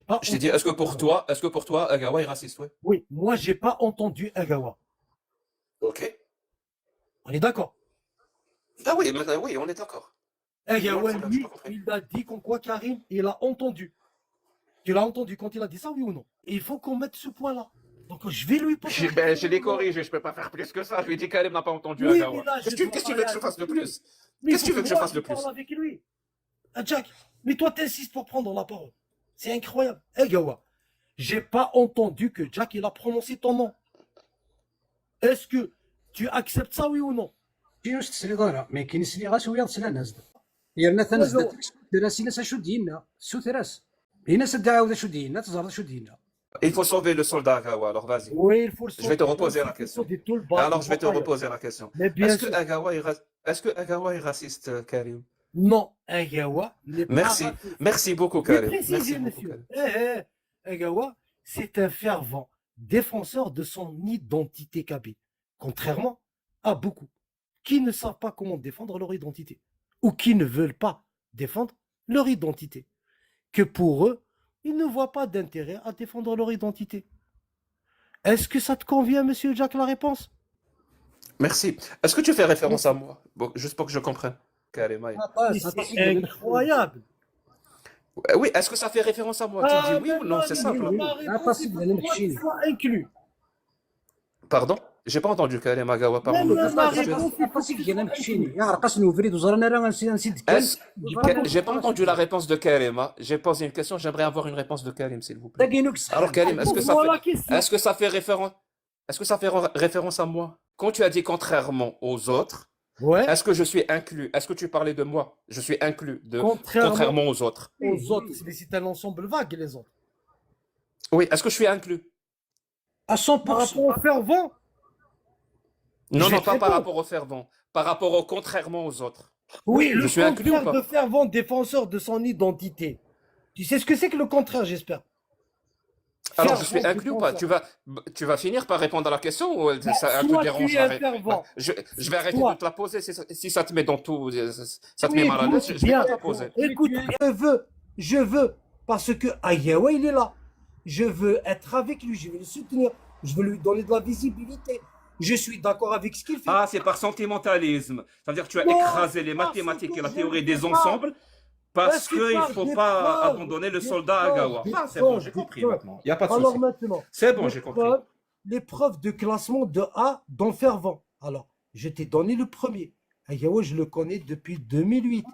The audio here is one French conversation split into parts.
pas Je t'ai dit, entendu Agawa. est-ce que pour toi, Agawa est raciste, ouais? Oui, moi, j'ai pas entendu Agawa. Ok. On est d'accord. Ah oui, oui, on est d'accord. Dis-moi le Agawa, problème, j'ai pas lui, compris. il a dit qu'en quoi Karim, il a entendu. Tu l'as entendu quand il a dit ça, oui ou non? Et il faut qu'on mette ce point-là. Donc, je vais lui poser la Ben, je question. l'ai corrigé, je peux pas faire plus que ça. Je lui ai dit Karim n'a pas entendu Oui, mais Agawa. là, je dois Qu'est-ce que tu veux parler que je avec fasse de lui. plus? Mais il Qu'est-ce que faut tu que veux que je moi, fasse je de parle plus? avec lui. Ah, Jack, mais toi, t'insistes pour prendre la parole. C'est incroyable. Agawa, j'ai pas entendu que Jack, il a prononcé ton nom. Est-ce que tu acceptes ça, oui ou non? واش تسري ضرا ما كاينش اللي غاس ويا تسلا نازل يرنا Agawa. تنزل دراس الناس شو دينا سو تراس هنا سدعاو شو دينا تزرد شو دينا Il faut sauver le soldat Agawa, alors vas-y. Oui, il faut le Je vais te sauver. Même reposer la s'il faut question. sauver tout Alors, le je vais te bataillon. reposer la question. Mais bien sûr, Est-ce que Agawa est raciste, Karim? non, Agawa n'est pas Merci. raciste. Merci beaucoup, Je vais Karim. Merci préciser, beaucoup, monsieur. Karim. Agawa, c'est un fervent défenseur de son identité kabyle, contrairement à beaucoup qui ne savent pas comment défendre leur identité ou qui ne veulent pas défendre leur identité. Que pour eux, ils ne voient pas d'intérêt à défendre leur identité. Est-ce que ça te convient, monsieur Jack, la réponse? Merci. Est-ce que tu fais référence à Merci. moi? Bon, juste pour que je comprenne. Karim, aïe. Mais c'est incroyable. Oui, est-ce que ça fait référence à moi? Tu me dis Ah, oui ou non? maintenant, C'est simple, hein. ma réponse, il faut que toi, tu sois inclus. Pardon? J'ai pas entendu Karim Agawa, Même pardon. ma réponse, il faut que قاسي tu ديالنا sois مكشيني inclus. يا رقصني وفريد وزرنا راه نسيت كان Est-ce j'ai pas entendu la réponse de Karim, hein. J'ai posé une question, j'aimerais avoir une réponse de Karim, s'il vous plaît. تاكينوك Alors, صحن Karim, Pose-moi la question. est-ce que ça fait référence à moi? Quand tu as dit contrairement aux autres, Ouais, est-ce que je suis inclus? Est-ce que tu parlais de moi? Je suis inclus contrairement contrairement aux autres. aux autres, mais c'est un ensemble vague, les autres. Oui, est-ce que je suis inclus? à Par 100%. rapport au fervent, Non, je vais non, te pas par répondre. rapport au fervent, par rapport au contrairement aux autres. Oui, Je le suis inclus ou contraire de pas? fervent défenseur de son identité. Tu sais ce que c'est que le contraire, j'espère. Alors, je Fervent suis inclus ou pas? défenseur. Tu vas finir par répondre à la question ou ça te Soit dérange tu es un fervent, je vais arrêter de soit. te la poser si ça te met dans tout, ça te met Oui, mal à l'aise, je vais bien. pas te la poser. Écoute, je veux, parce que Ayawa, il est là. Je veux être avec lui, je veux le soutenir, je veux lui donner de la visibilité. Je suis d'accord avec ce qu'il fait. Ah, c'est par sentimentalisme. Ça veut dire que tu as Non, écrasé les parce mathématiques que et la je théorie ne des fais pas. ensembles parce Est-ce que qu'il t'as faut des pas preuves, abandonner le des soldat preuves, Agawa. des Ah, c'est bon, preuves, j'ai des compris preuves. maintenant. Il n'y a pas de Alors souci. maintenant, C'est bon, les j'ai compris. preuves, les preuves de classement de A dans Fervent. Alors, je t'ai donné le premier. Ayawa, je le connais depuis 2008.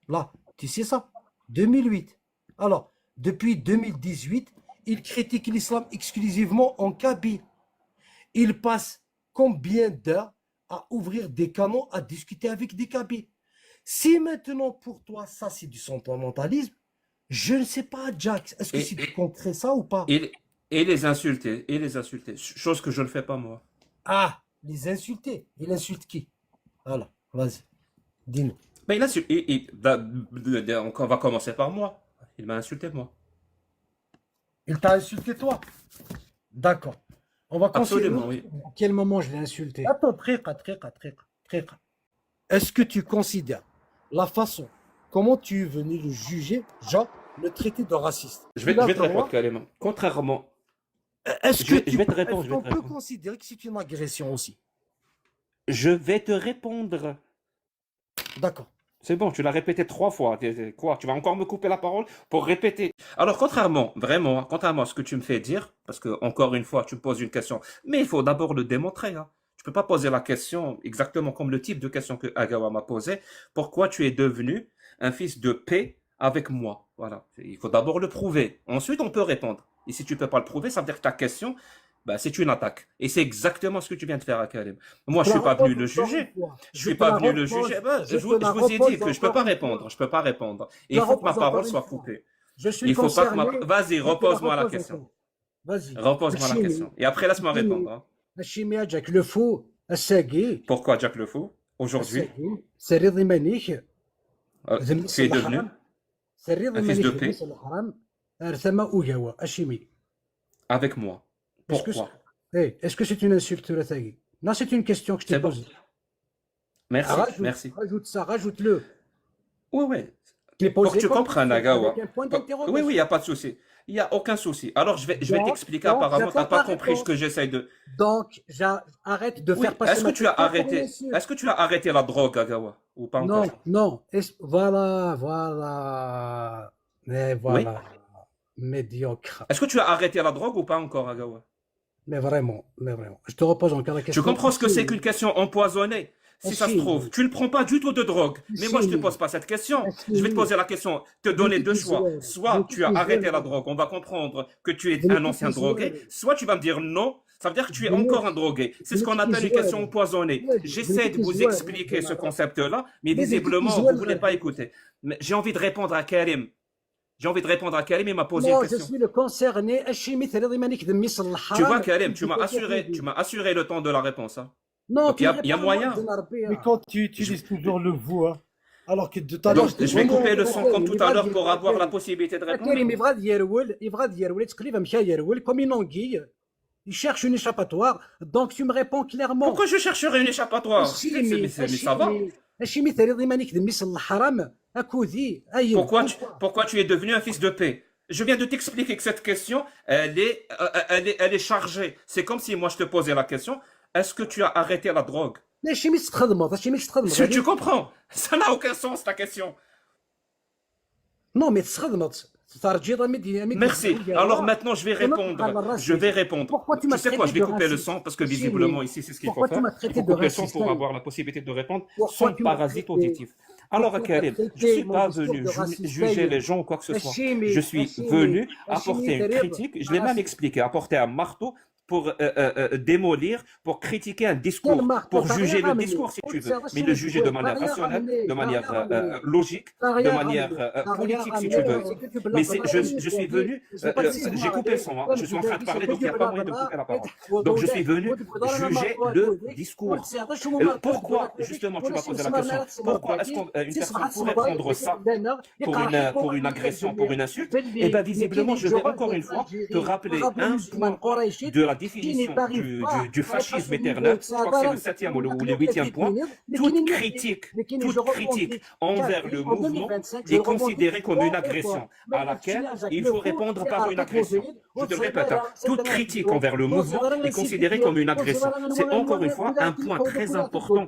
Là, tu sais ça? 2008. Alors, depuis 2018, il critique l'islam exclusivement en Kabyle. Il passe combien d'heures à ouvrir des canaux, à discuter avec des Kabyles? Si maintenant pour toi, ça c'est du sentimentalisme, je ne sais pas, Jack, est-ce que c'est Et, du concret ça ou pas? et, et les insulter, chose que je ne fais pas moi. Ah, les insulter. Il insulte qui? Voilà, vas-y, dis-nous. Mais il insulte, on va commencer par moi. Il m'a insulté moi. Il t'a insulté toi? D'accord. On va continuer. Absolument, oui. À quel moment je l'ai insulté? Attends, très. Est-ce que tu considères la façon comment tu es venu le juger, genre le traiter de raciste? Je vais te répondre carrément. Contrairement, Est-ce je vais te répondre, est-ce qu'on peut considérer que c'est une agression aussi? je vais te répondre. D'accord. C'est bon, tu l'as répété 3 fois. Quoi? Tu vas encore me couper la parole pour répéter. Alors, contrairement à ce que tu me fais dire, parce que, encore une fois, tu me poses une question, mais il faut d'abord le démontrer, hein. Tu peux pas poser la question exactement comme le type de question que Agawa m'a posé. Pourquoi tu es devenu un fils de paix avec moi? Voilà. Il faut d'abord le prouver. Ensuite, on peut répondre. Et si tu peux pas le prouver, ça veut dire que ta question, bah, c'est une attaque. Et c'est exactement ce que tu viens de faire à Karim. Moi, je suis pas venu le juger. Je suis pas venu le juger. Ben, je vous ai dit que je peux pas répondre. Je peux pas répondre. Et il faut que ma parole soit coupée. Je suis Il faut pas que concerné. Vas-y, repose-moi la question. Vas-y. Repose-moi la question. Et après, laisse-moi répondre, hein. الشيمياء جاك لو فو الساقي Pourquoi Jack le Fou, aujourd'hui, الساقي سري ضمانيك tu es devenu سري un fils de paix ضمانيك الحرام ارثما اوجاوا الشيمي avec moi? Pourquoi? Est-ce que c'est une insulte, Rathagi? Non, c'est une question que je te C'est bon. pose. Merci, Rajoute, merci. rajoute ça, rajoute-le. Ouais, ouais. Je l'ai Pour que posé tu comme comprennes, question, Agawa. avec un point Oui, oui, il d'interrogation. n'y a pas de souci. Il n'y a aucun souci. Alors, je vais Donc, t'expliquer. donc, Apparemment, tu n'as j'attends pas ta compris ce que réponse. j'essaye de. Donc, arrête de faire Oui, passer ma question pour une insulte. est-ce que tu as arrêté la drogue, Agawa? Ou pas Non, encore? non. Voilà, voilà. Mais Oui? voilà. Médiocre. Est-ce que tu as arrêté la drogue ou pas encore, Agawa? Mais vraiment, mais vraiment. Je te repose encore la Tu question. comprends ce que c'est qu'une question empoisonnée? Si ça se trouve, Hachimi, tu ne prends pas du tout de drogue. Mais moi, je ne te Hachimi, pose pas cette question. Je vais te Hachimi. poser la question, te Je donner ne deux te choix. joueur. Je ne Soit tu as te arrêté la joueur. drogue, on va comprendre que tu es Je ne un ancien te drogué. joueur. Soit tu vas me dire non, ça veut dire que tu es Je ne encore un drogué. C'est je ce ne qu'on te appelle une joueur. question empoisonnée. Je ne J'essaie de te vous joueur. expliquer ce concept-là, mais Mais de te visiblement, vous joueur. ne voulez pas écouter. Mais j'ai envie de répondre à Karim. J'ai envie de répondre à Karim, il m'a posé une Moi, je question. suis le concerné. Hachimi, t'as dit مانيك ذمي صل Tu vois, الحرام. Karim, Je peux dire tu m'as assuré le temps de la réponse. Hein. non, Donc, tu il y a réponds moyen. à moi, Mais quand tu utilises toujours le vous, hein, alors que de tout à l'heure, Donc, je vais couper le son comme tout à l'heure pour avoir la Karim, possibilité de répondre. يبغى يرول تقريبا مشى يرول comme une anguille. Il cherche une échappatoire. Donc, tu me réponds clairement. Pourquoi je chercherais une échappatoire? Hachimi, Mais ça va. Hachimi, t'as dit مانيك ذمي صل الحرام. أكودي أيوه. Pourquoi tu es devenu un fils de paix? Je viens de t'expliquer que cette question, elle est chargée. C'est comme si moi je te posais la question, est-ce que tu as arrêté la drogue? هاشمي تخدمط هاشمي تخدمط. Tu comprends? Ça n'a aucun sens ta question. Non, mais تخدمط. Merci. Alors maintenant, je vais répondre. Je vais répondre. Pourquoi tu Tu m'as sais quoi? Je traité vais de couper le raciste? son parce que Hachimi, visiblement ici, c'est ce qu'il faut pourquoi tu faire. m'as Il traité faut de couper le son raciste? pour avoir la possibilité de répondre Pourquoi sans tu m'as parasite traité- auditif. Alors, pourquoi tu m'as Karim, je ne traité suis mon pas discours venu de raciste? juger les gens ou quoi que ce soit. Hachimi, Je suis Hachimi, venu Hachimi, apporter une terrible. critique. Je l'ai même Raciste. expliqué, apporter un marteau pour démolir, pour critiquer un discours, Quel marteau? pour T'as juger rien le ramené. discours si tu Oh, veux, ça, mais c'est le le juger de joueur. manière T'as rien rationnelle, ramené. de T'as manière rien ramené. logique, T'as de rien manière ramené. T'as politique rien si ramené. tu veux. C'est que tu Mais blagues. je suis venu, j'ai coupé le son, hein. Je suis en train de parler, donc il n'y a pas moyen de couper la parole. Donc je suis venu juger le discours. Pourquoi, justement, tu m'as posé la question, pourquoi est-ce qu'une personne pourrait prendre ça pour une agression, pour une insulte? Eh bien, visiblement, je vais encore une fois te rappeler un point de la définition du fascisme éternel. Je crois que c'est le septième ou le huitième point. Toute critique envers le mouvement est considérée comme une agression à laquelle il faut répondre par une agression. Je te le répète, hein, toute critique envers le mouvement est considérée comme une agression. C'est encore une fois un point très important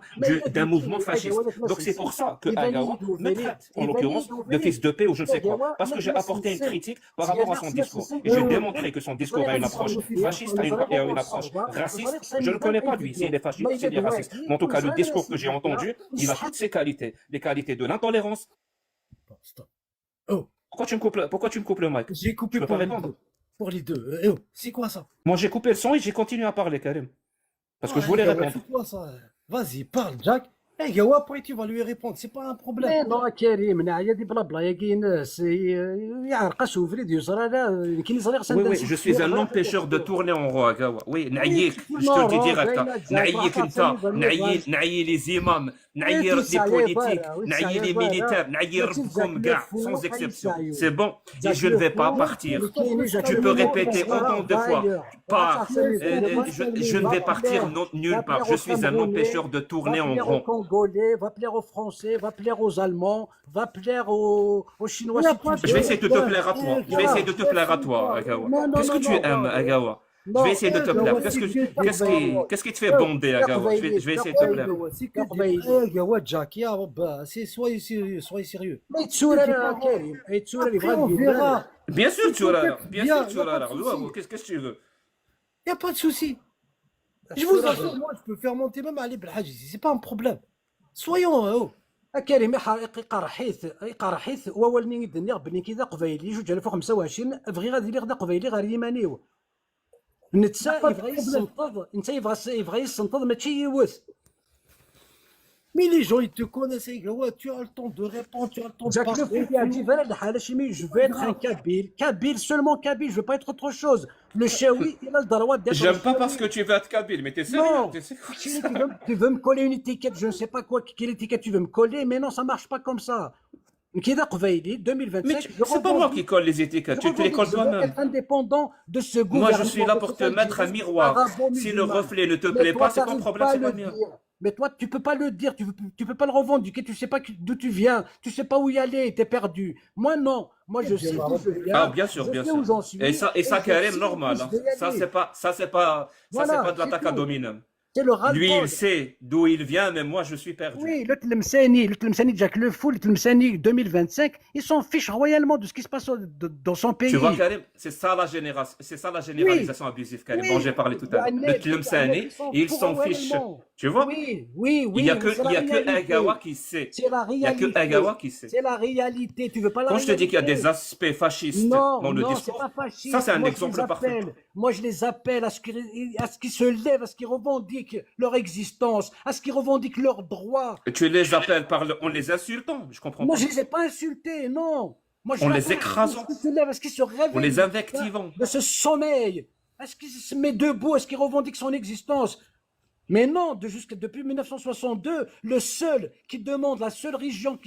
d'un mouvement fasciste. Donc c'est pour ça que Agawa me traite, en l'occurrence, de fils de paix ou je ne sais quoi. Parce que j'ai apporté une critique par rapport à son discours. Et j'ai démontré que son discours a une approche fasciste et a une approche raciste. Je ne connais pas lui, s'il est fasciste, s'il est raciste. Mais en tout cas, le discours que j'ai entendu, il a toutes ses qualités. Les qualités de l'intolérance. Stop. Oh, Pourquoi tu me coupes le mic? j'ai coupé Je peux pour pas les répondre. deux. Pour les deux. Oh, c'est quoi ça? Moi, j'ai coupé le son et j'ai continué à parler, Karim. Parce que je voulais Ouais, répondre. c'est quoi ça? Vas-y, parle, Jack. Eh, Gawa, après tu vas lui répondre, c'est pas un problème. Mais non, كريم نعيا دي بلا بلا يا ناس يعرقش وفريد يصرى لا كي نصري Oui, oui, je suis un empêcheur de tourner en rond, Agawa. Oui, naïk, je te le dis direct. Naïk انت, naïk les imams, naïk les politiques, naïk les militaires, naïk ربكم كاع, sans exception. C'est bon, et je ne vais pas partir. Tu peux répéter autant de fois. Pas, je ne vais partir nulle part. Je suis un empêcheur de tourner en Va plaire aux rond. Congolais, va plaire aux Français, va plaire aux Allemands, va plaire aux Chinois. si tu Je vais veux. essayer de te plaire à toi. Je vais essayer de te plaire à toi, Agawa. Qu'est-ce que tu aimes, Agawa? Je vais essayer de te plaire. Qu'est-ce qui te fait bander, Agawa? Je vais essayer de te plaire. C'est que des... Eh, Gawa, Jack, soyez sérieux, soyez sérieux. ما يتسولى لا كريم يتسولى Après, on verra. Bien sûr, tu auras Bien, Bien sûr, tu y a pas auras de souci. Qu'est-ce que tu veux? Il n'y a pas de souci. Je vous assure, moi, je peux faire monter même Ali Belhaji, c'est pas un problème. Soyons oh. كريم يقرحيث وولني الدنيا بني كذا قبيلي 2025 بغي غادي لي غدا قبيلي غير يمانيو نتسا يبغى يستنطض انت يبغى يستنطض ماشي يوث. Mais les gens, ils te connaissent, eh, Gawa, tu as le temps de répondre, tu as le temps de Jack le parler. fait يعجب انا الحاله شي je veux être un kabyle seulement kabyle je veux pas être autre chose. Le chaoui il a le droit d'être. J'aime pas parce que tu veux être kabyle, mais t'es sérieux? Non, T'es sérieux? tu veux me coller une étiquette, je ne sais pas quoi, quelle étiquette tu veux me coller, mais non, ça marche pas comme ça. كذا قبيلي 2025. Mais c'est pas moi qui colle les étiquettes, tu te les colles toi-même. Indépendant de ce gouvernement. Moi, je suis là pour te mettre un miroir. Si le reflet ne te plaît pas, c'est ton problème, c'est pas le mien. Mais toi, tu peux pas le dire, tu peux pas le revendiquer, tu sais pas d'où tu viens, tu sais pas où y aller, tu es perdu. Moi, non. Moi, je sais d'où je Ah, viens, bien sûr, je bien sais où sûr. j'en suis, Et et ça, je Karim, sais où normal, je hein. vais aller. Ça, c'est pas Voilà, de c'est l'attaque ad tout. hominem. C'est le Lui, il ras-le-bol. sait d'où il vient, mais moi, je suis perdu. Oui, le Tlemceni Jack Le Fou, le Tlemceni 2025, ils s'en fichent royalement de ce qui se passe dans son Tu vois, pays. Karim, c'est ça la Oui, généralisation abusive, Karim, dont j'ai oui, parlé tout à l'heure. Le Tlemceni, ils s'en il foutent s'en fiche. royalement. Tu vois? Oui, oui, oui, mais c'est la Il y a que Agawa réalité. qui sait. C'est la Il y a que réalité. Agawa qui sait. C'est la réalité. Tu veux pas la Quand je te dis qu'il y a des réalité? aspects fascistes Non, dans le non, c'est pas discours, ça, c'est fasciste. un Moi, je les exemple parfait. appelle. Moi, je les appelle à ce qu'ils se lèvent, à ce qu'ils revendiquent leur existence, à ce qu'ils revendiquent leurs droits. Et tu les appelles en les insultant, je comprends Moi, pas. je les ai pas insultés, non. Moi, je En les les appelle à ce écrasant, qu'ils se lèvent, à ce qu'ils se en les réveillent invectivant. de ce sommeil, à ce qu'ils se mettent debout, à ce qu'ils revendiquent son existence. Mais non, depuis 1962, le seul qui demande,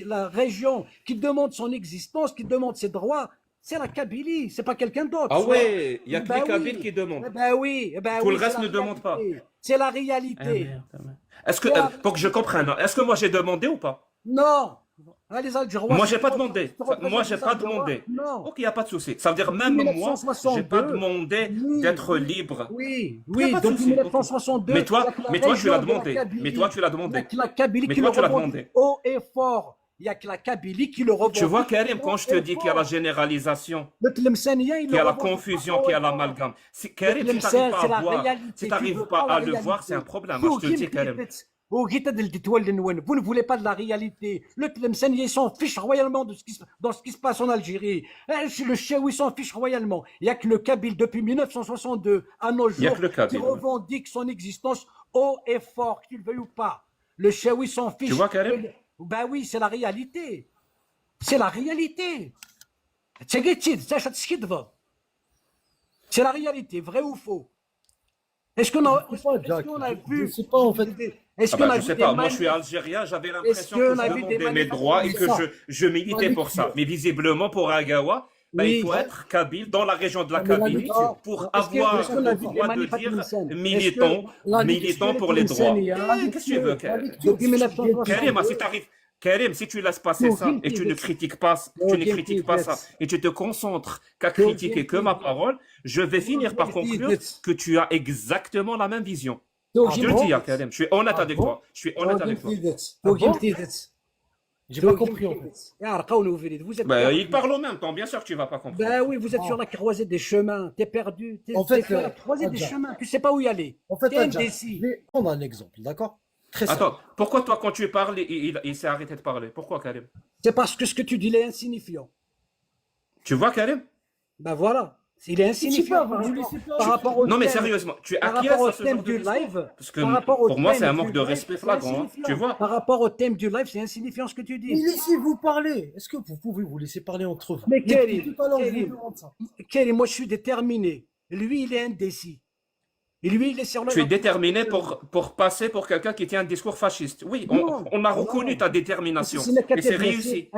la région qui demande son existence, qui demande ses droits, c'est la Kabylie, c'est pas quelqu'un d'autre. Ah ouais, il y a que les Ben Kabyles oui, qui demandent. ben Tout le oui, c'est reste la ne demande pas. réalité. C'est la Ah réalité. merde, ah merde. Est-ce que, C'est la pour que je comprenne, hein, est-ce que moi j'ai demandé ou pas? Non. Ah, les Algérois, Moi, c'est j'ai pas toi demandé. qui représente Moi, j'ai les pas Algérois. demandé. Non. Ok, il n'y a pas de souci. Ça veut dire, Depuis même moi, j'ai pas 1962, demandé oui, d'être libre. oui, Il n'y a oui, pas de depuis souci. Ok. 1962, il n'y a que la Mais toi, tu l'as région de la demandé. Mais Kabylie. toi, tu l'as Il n'y a demandé. que la Kabylie Mais qui le toi, tu l'as revendique demandé. haut et fort. Il n'y a que la Kabylie qui le Tu vois, revendique Karim, quand haut je te et dis qu'il y a la fort. généralisation, Le Tlemcenien, il qu'il le y a la revendique confusion, haut qu'il y et a fort. l'amalgame. Le Karim, si tu n'arrives Tlemcen, pas c'est à la voir, si réalité. tu Tu n'arrives veux pas pas la à le voir, c'est un réalité. problème. Hein, je te le dis, Karim. Vous ne voulez pas de la réalité. Le Tlemcen, il s'en fiche royalement dans ce qui se passe en Algérie. Le Chaoui s'en fiche royalement. Il n'y a que le Kabyle depuis 1962 à nos Il n'y a jours que le qui Kabyle. Ouais. revendique son existence haut et fort, qu'il le veuille ou pas. Le Chaoui s'en fiche. Tu vois, Karim? Ben oui, c'est la réalité. C'est la réalité. C'est la réalité, vrai ou faux? Est-ce qu'on a, Je sais pas, est-ce Jack. qu'on a Je vu, sais pas, en fait. est-ce Ah qu'on bah, a je vu sais des pas, moi je suis manifs- algérien, j'avais Est-ce l'impression que qu'on je a vu des demandais mes manifestations droits et comme que ça? je militais pour ça. Mais visiblement, pour Agawa, bah, il Oui. faut être kabyle dans la région de la Ah, mais la Kabylie lecture. pour Est-ce avoir qu'on a le vu des droit de manifs à dire Tlemcen? militant, la militant lecture pour les de droits. Tlemcen, il y a Eh, qu'est-ce que tu veux, Depuis 1960. Karim, si t'arrives, Karim, si tu laisses passer ça et tu ne critiques pas, ça et tu te concentres qu'à critiquer que ma parole, je vais finir par conclure que tu as exactement la même vision. Je te le dis, hein, Karim, je suis honnête avec toi. Je suis honnête avec toi. J'ai pas compris, en fait. Vous êtes Ben, il parle en même temps, bien sûr que tu vas pas comprendre. Ben oui, vous êtes sur la croisée des chemins. T'es perdu. En fait, T'es sur la croisée des Adja. chemins. Tu sais pas où y aller. En fait, T'es Adja, indécis. je vais prendre un exemple, d'accord? Très simple. Attends, pourquoi toi, quand tu parles, il s'est arrêté de parler? Pourquoi, Karim? C'est parce que ce que tu dis est insignifiant. Tu vois, Karim? Ben voilà. Il est insignifiant par rapport au Non, mais thème. sérieusement, tu Par acquiesces rapport au à ce thème genre de du discours? live, Parce que par rapport au pour moi, thème c'est un du manque de live, respect c'est flagrant. Hein. insignifiant. Tu vois? Par rapport au thème du live, c'est insignifiant ce que tu Mais dis. laissez-vous parler. Est-ce que vous pouvez vous laisser parler entre vous? Mais Depuis Kérim, tout à l'heure, je vous Kérim, demande ça. Kérim, moi je suis déterminé. Lui, il est indécis. Et lui, il est sur le. Tu es déterminé pour passer pour quelqu'un qui tient un discours fasciste. Oui, Non, on a non. reconnu ta détermination. C'est une Et c'est réussi.